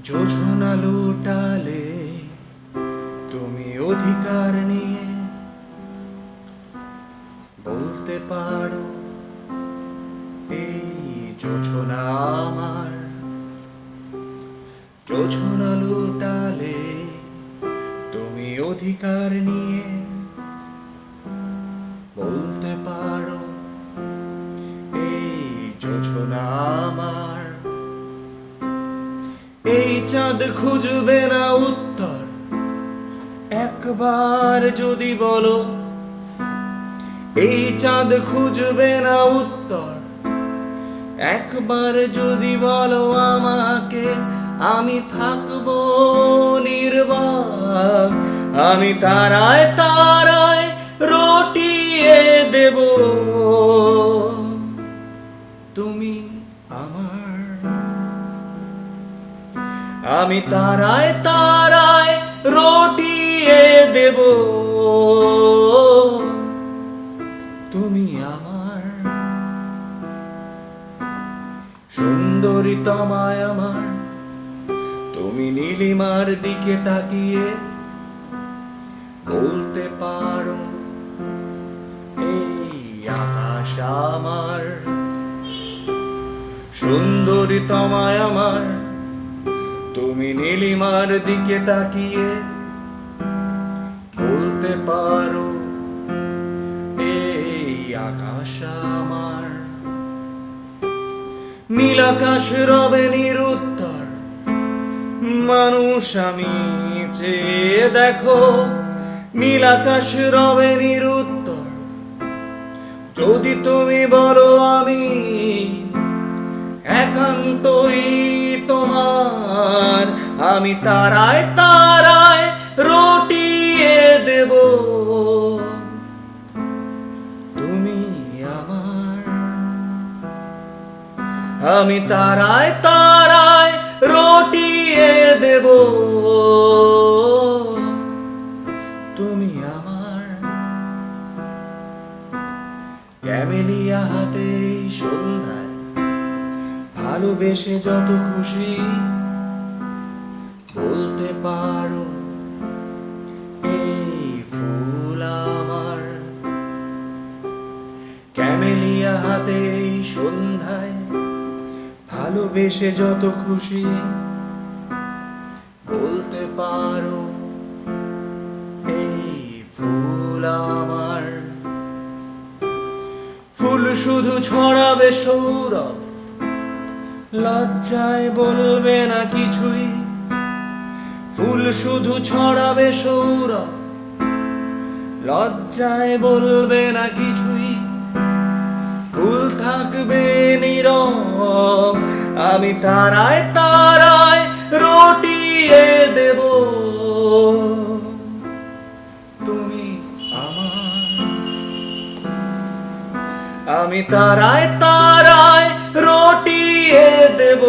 যোজনা লুটালে তুমি অধিকার নিয়ে বলতে পারো এই যোজনা আমার। যোজনা লুটালে তুমি অধিকার নিয়ে বলতে পারো এই যোজনা আমার। এই চাঁদ খুঁজবে না উত্তর একবার যদি বলো, এই চাঁদ খুঁজবে না উত্তর একবার যদি বলো আমাকে, আমি থাকবো নির্বাক, আমি তারায় তারায় রটিয়ে দেব তুমি আমার। আমি তারায় তারায় রটিয়ে দেব তুমি আমার। সুন্দরী তমায় আমার, তুমি নীলিমার দিকে তাকিয়ে বলতে পারো এই আকাশ আমার। সুন্দরী তমায় আমার, তুমি নীলিমার দিকে তাকিয়ে বলতে পারো এই আকাশ আমার। নীল আকাশ রবে নিরুত্তর, মানুষ আমি চেয়ে দেখো, নীল আকাশ রবে নিরুত্তর যদি তুমি বলো আমি একান্তই তোমার। আমি তারায় তারায় রটিয়ে দেব তুমি আমার। আমি তারায় তারায় রটিয়ে দেব তুমি আমার। ক্যামেলিয়া হাতে সন্ধ্যায় ভালোবেসে যত খুশি বলতে পারো এই ফুল আমার। ক্যামেলিয়া হাতে সন্ধ্যায় ভালোবেসে যত খুশি বলতে পারো এই ফুল আমার। ফুল শুধু ছড়াবে সৌরভ, লজ্জায় বলবে না কিছুই। ফুল শুধু ছড়াবে সৌরভ, লজ্জায় বলবে না কিছুই। ফুল থাকবে নীরব, আমি তারায় তারায় রটিয়ে দেব তুমি আমার। আমি তারায় তারায় রটিয়ে দেব